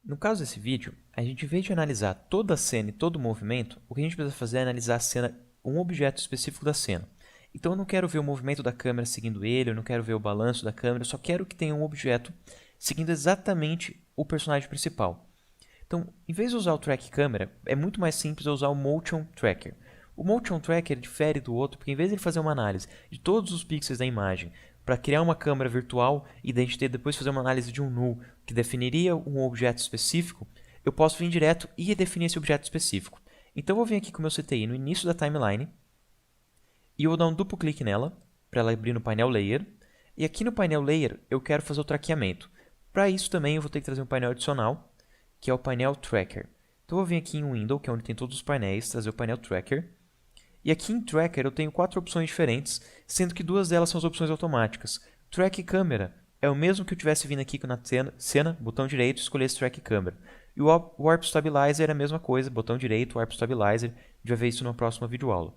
No caso desse vídeo, a gente, em vez de analisar toda a cena e todo o movimento, o que a gente precisa fazer é analisar a cena, um objeto específico da cena. Então eu não quero ver o movimento da câmera seguindo ele, eu não quero ver o balanço da câmera, eu só quero que tenha um objeto seguindo exatamente o personagem principal. Então, em vez de usar o Track Camera, é muito mais simples eu usar o Motion Tracker. O Motion Tracker difere do outro porque, em vez de ele fazer uma análise de todos os pixels da imagem para criar uma câmera virtual e daí a gente depois fazer uma análise de um null que definiria um objeto específico, eu posso vir direto e definir esse objeto específico. Então, eu vou vir aqui com o meu CTI no início da timeline e eu vou dar um duplo clique nela para ela abrir no painel Layer. E aqui no painel Layer eu quero fazer o traqueamento. Para isso também eu vou ter que trazer um painel adicional, que é o painel Tracker. Então eu vou vir aqui em Window, que é onde tem todos os painéis, trazer o painel Tracker. E aqui em Tracker eu tenho 4 opções diferentes, sendo que 2 delas são as opções automáticas. Track Camera é o mesmo que eu tivesse vindo aqui na cena, botão direito, escolher esse Track Camera. E o Warp Stabilizer é a mesma coisa, botão direito, Warp Stabilizer, a gente vai ver isso na próxima videoaula.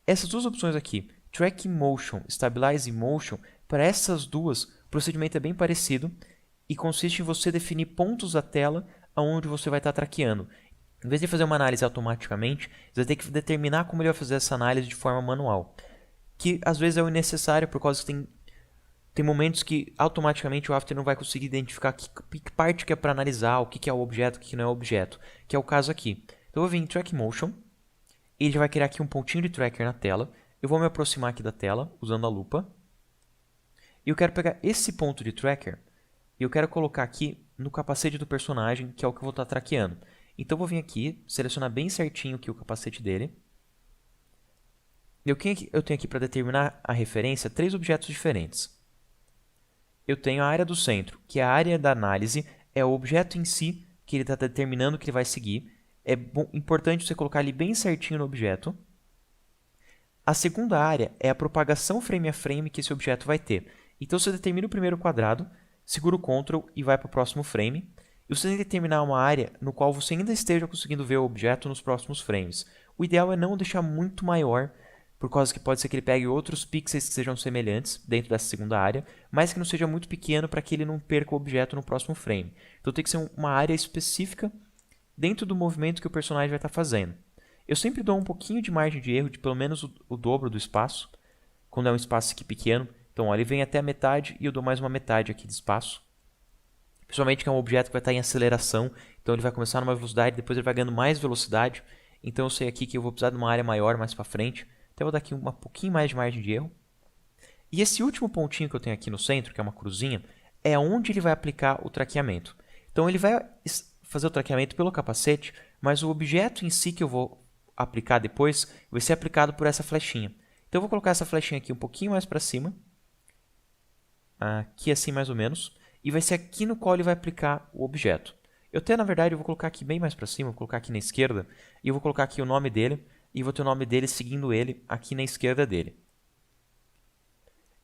Essas duas opções aqui, Track Motion, Stabilize Motion, para essas duas, o procedimento é bem parecido e consiste em você definir pontos da tela onde você vai estar traqueando. Em vez de fazer uma análise automaticamente, você vai ter que determinar como ele vai fazer essa análise de forma manual, que às vezes é necessário por causa que tem momentos que automaticamente o After não vai conseguir identificar que parte que é para analisar, o que é o objeto, o que não é o objeto, que é o caso aqui. Então eu vou vir em Track Motion, ele já vai criar aqui um pontinho de tracker na tela. Eu vou me aproximar aqui da tela, usando a lupa. E eu quero pegar esse ponto de tracker e eu quero colocar aqui no capacete do personagem, que é o que eu vou estar traqueando. Então eu vou vir aqui, selecionar bem certinho aqui o capacete dele. Eu tenho aqui para determinar a referência 3 objetos diferentes. Eu tenho a área do centro, que é a área da análise, é o objeto em si que ele está determinando que ele vai seguir. É importante você colocar ali bem certinho no objeto. A segunda área é a propagação frame a frame que esse objeto vai ter. Então você determina o primeiro quadrado, segura o Ctrl e vai para o próximo frame. E você tem que determinar uma área no qual você ainda esteja conseguindo ver o objeto nos próximos frames. O ideal é não deixar muito maior, por causa que pode ser que ele pegue outros pixels que sejam semelhantes dentro dessa segunda área, mas que não seja muito pequeno para que ele não perca o objeto no próximo frame. Então tem que ser uma área específica dentro do movimento que o personagem vai estar fazendo. Eu sempre dou um pouquinho de margem de erro, de pelo menos o dobro do espaço, quando é um espaço aqui pequeno. Então, ó, ele vem até a metade e eu dou mais uma metade aqui de espaço. Principalmente que é um objeto que vai estar em aceleração, então ele vai começar numa velocidade, depois ele vai ganhando mais velocidade. Então eu sei aqui que eu vou precisar de uma área maior mais para frente. Então eu vou dar aqui um pouquinho mais de margem de erro. E esse último pontinho que eu tenho aqui no centro, que é uma cruzinha, é onde ele vai aplicar o traqueamento. Então ele vai fazer o traqueamento pelo capacete, mas o objeto em si que eu vou aplicar depois vai ser aplicado por essa flechinha. Então eu vou colocar essa flechinha aqui um pouquinho mais para cima, aqui assim mais ou menos, e vai ser aqui no qual ele vai aplicar o objeto. Eu até, na verdade, eu vou colocar aqui bem mais para cima, vou colocar aqui na esquerda, e eu vou colocar aqui o nome dele, e vou ter o nome dele seguindo ele aqui na esquerda dele.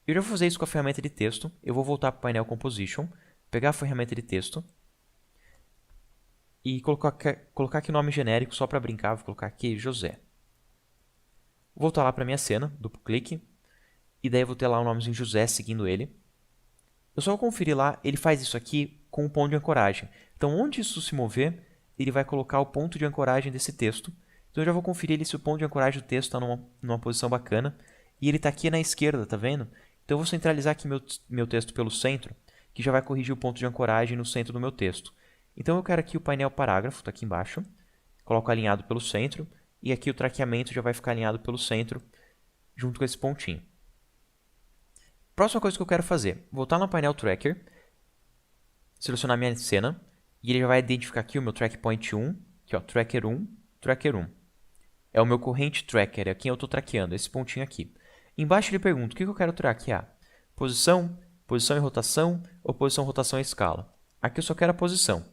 Eu já vou fazer isso com a ferramenta de texto. Eu vou voltar para o painel Composition, pegar a ferramenta de texto e colocar aqui o nome genérico só para brincar. Vou colocar aqui José. Vou voltar lá para a minha cena, duplo clique, e daí eu vou ter lá o nomezinho José seguindo ele. Eu só vou conferir lá, ele faz isso aqui com o ponto de ancoragem. Então, onde isso se mover, ele vai colocar o ponto de ancoragem desse texto. Então, eu já vou conferir se o ponto de ancoragem do texto está numa posição bacana. E ele está aqui na esquerda, tá vendo? Então, eu vou centralizar aqui meu texto pelo centro, que já vai corrigir o ponto de ancoragem no centro do meu texto. Então, eu quero aqui o painel parágrafo, está aqui embaixo. Coloco alinhado pelo centro. E aqui o traqueamento já vai ficar alinhado pelo centro, junto com esse pontinho. Próxima coisa que eu quero fazer, voltar no painel Tracker, selecionar minha cena, e ele já vai identificar aqui o meu Track Point 1, aqui ó, Tracker 1, Tracker 1. É o meu corrente Tracker, é quem eu estou traqueando, esse pontinho aqui. Embaixo ele pergunta, o que eu quero traquear? Posição, posição e rotação, ou posição, rotação e escala? Aqui eu só quero a posição.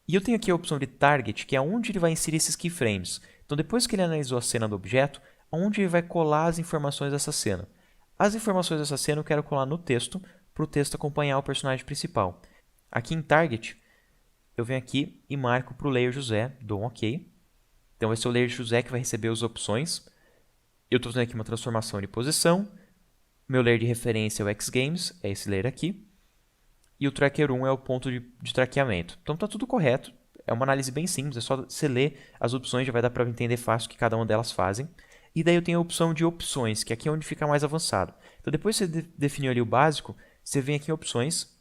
E eu tenho aqui a opção de Target, que é onde ele vai inserir esses keyframes. Então depois que ele analisou a cena do objeto, onde ele vai colar as informações dessa cena. As informações dessa cena eu quero colar no texto, para o texto acompanhar o personagem principal. Aqui em Target, eu venho aqui e marco para o layer José, dou um OK. Então vai ser o layer José que vai receber as opções. Eu estou fazendo aqui uma transformação de posição. Meu layer de referência é o Xgames, é esse layer aqui. e o tracker 1 é o ponto de traqueamento. Então está tudo correto, é uma análise bem simples, é só você ler as opções, já vai dar para entender fácil o que cada uma delas fazem. E daí eu tenho a opção de opções, que aqui é onde fica mais avançado. Então depois que você definiu ali o básico, você vem aqui em opções,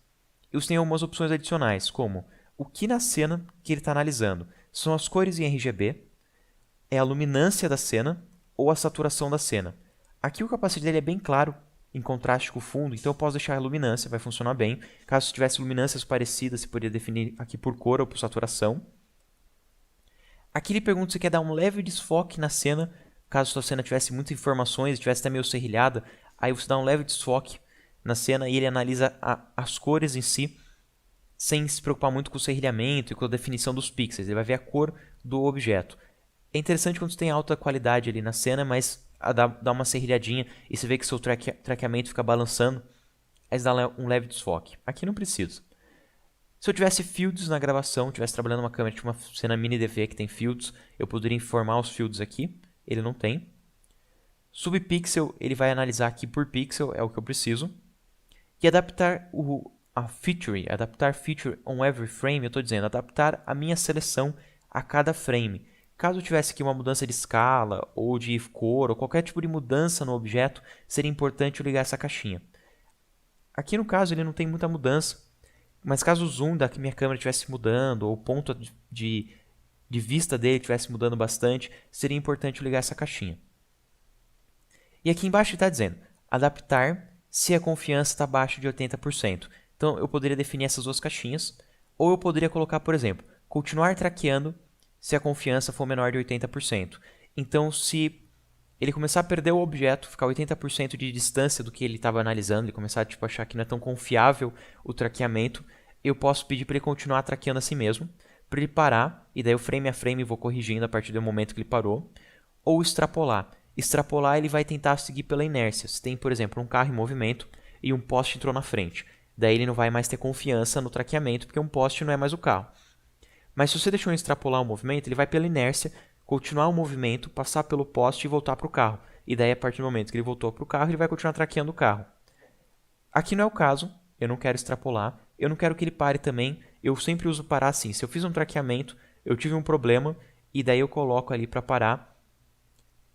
e você tem algumas opções adicionais, como o que na cena que ele está analisando são as cores em RGB, é a luminância da cena ou a saturação da cena. Aqui o capacete dele é bem claro, em contraste com o fundo, então eu posso deixar a luminância, vai funcionar bem. Caso tivesse luminâncias parecidas, você poderia definir aqui por cor ou por saturação. Aqui ele pergunta se quer dar um leve desfoque na cena, caso a sua cena tivesse muitas informações, tivesse até meio serrilhada, aí você dá um leve desfoque na cena e ele analisa as cores em si, sem se preocupar muito com o serrilhamento e com a definição dos pixels. Ele vai ver a cor do objeto. É interessante quando você tem alta qualidade ali na cena, mas dá uma serrilhadinha e você vê que seu traqueamento fica balançando, aí você dá um leve desfoque. Aqui não precisa. Se eu tivesse fields na gravação, estivesse trabalhando uma câmera de uma cena mini DV que tem fields, eu poderia informar os fields aqui. Ele não tem. Subpixel, ele vai analisar aqui por pixel, é o que eu preciso. E adaptar adaptar feature on every frame, eu estou dizendo, adaptar a minha seleção a cada frame. Caso eu tivesse aqui uma mudança de escala, ou de cor, ou qualquer tipo de mudança no objeto, seria importante eu ligar essa caixinha. Aqui no caso ele não tem muita mudança, mas caso o zoom da minha câmera estivesse mudando, ou o ponto de vista dele estivesse mudando bastante, seria importante eu ligar essa caixinha. E aqui embaixo está dizendo, adaptar se a confiança está abaixo de 80%. Então eu poderia definir essas duas caixinhas, ou eu poderia colocar, por exemplo, continuar traqueando se a confiança for menor de 80%. Então, se ele começar a perder o objeto, ficar 80% de distância do que ele estava analisando, ele começar a achar que não é tão confiável o traqueamento, eu posso pedir para ele continuar traqueando assim mesmo, para ele parar, e daí eu frame a frame vou corrigindo a partir do momento que ele parou, ou extrapolar. Extrapolar ele vai tentar seguir pela inércia. Se tem, por exemplo, um carro em movimento e um poste entrou na frente, daí ele não vai mais ter confiança no traqueamento, porque um poste não é mais o carro. Mas se você deixou extrapolar o movimento, ele vai pela inércia, continuar o movimento, passar pelo poste e voltar para o carro. E daí, a partir do momento que ele voltou para o carro, ele vai continuar traqueando o carro. Aqui não é o caso, eu não quero extrapolar, eu não quero que ele pare também, eu sempre uso parar assim. Se eu fiz um traqueamento, eu tive um problema, e daí eu coloco ali para parar,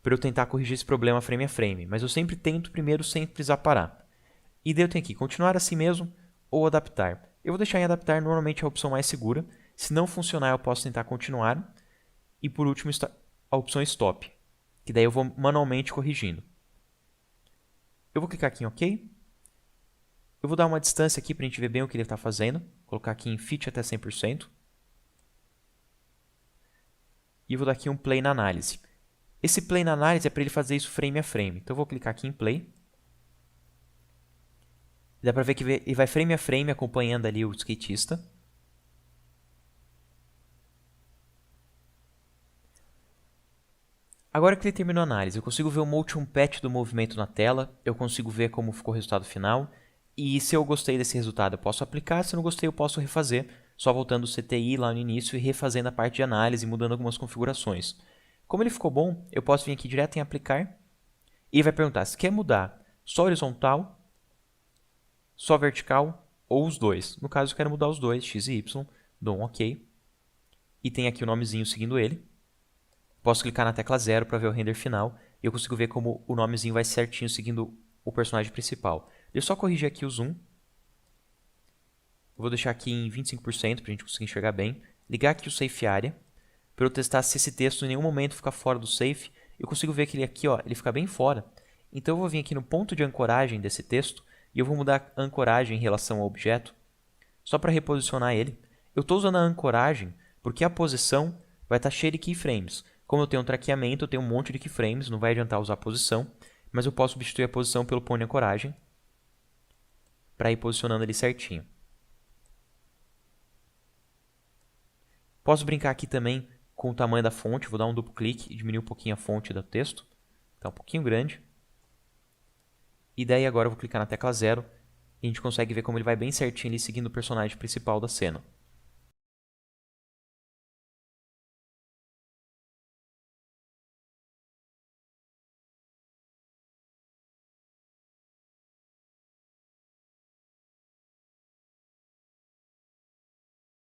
para eu tentar corrigir esse problema frame a frame. Mas eu sempre tento primeiro sem precisar parar. E daí eu tenho aqui, continuar assim mesmo ou adaptar. Eu vou deixar em adaptar, normalmente é a opção mais segura. Se não funcionar, eu posso tentar continuar. E por último, a opção Stop, que daí eu vou manualmente corrigindo. Eu vou clicar aqui em OK. Eu vou dar uma distância aqui para a gente ver bem o que ele está fazendo. Vou colocar aqui em Fit até 100%. E vou dar aqui um Play na análise. Esse Play na análise é para ele fazer isso frame a frame. Então eu vou clicar aqui em Play. Dá para ver que ele vai frame a frame acompanhando ali o skatista. Agora que ele terminou a análise, eu consigo ver o motion patch do movimento na tela, eu consigo ver como ficou o resultado final, e se eu gostei desse resultado eu posso aplicar, se eu não gostei eu posso refazer, só voltando o CTI lá no início e refazendo a parte de análise, mudando algumas configurações. Como ele ficou bom, eu posso vir aqui direto em aplicar, e ele vai perguntar se quer mudar só horizontal, só vertical ou os dois. No caso eu quero mudar os dois, X e Y, dou um OK, e tem aqui o nomezinho seguindo ele. Posso clicar na tecla 0 para ver o render final e eu consigo ver como o nomezinho vai certinho seguindo o personagem principal. Deixa eu só corrigir aqui o zoom. Eu vou deixar aqui em 25% para a gente conseguir enxergar bem. Ligar aqui o Safe Area para eu testar se esse texto em nenhum momento fica fora do Safe. Eu consigo ver que ele aqui ele fica bem fora. Então eu vou vir aqui no ponto de ancoragem desse texto e eu vou mudar a ancoragem em relação ao objeto só para reposicionar ele. Eu estou usando a ancoragem porque a posição vai estar cheia de keyframes. Como eu tenho um traqueamento, eu tenho um monte de keyframes, não vai adiantar usar a posição, mas eu posso substituir a posição pelo ponto de ancoragem para ir posicionando ele certinho. Posso brincar aqui também com o tamanho da fonte, vou dar um duplo clique e diminuir um pouquinho a fonte do texto, está um pouquinho grande. E daí agora eu vou clicar na tecla 0 e a gente consegue ver como ele vai bem certinho ali seguindo o personagem principal da cena.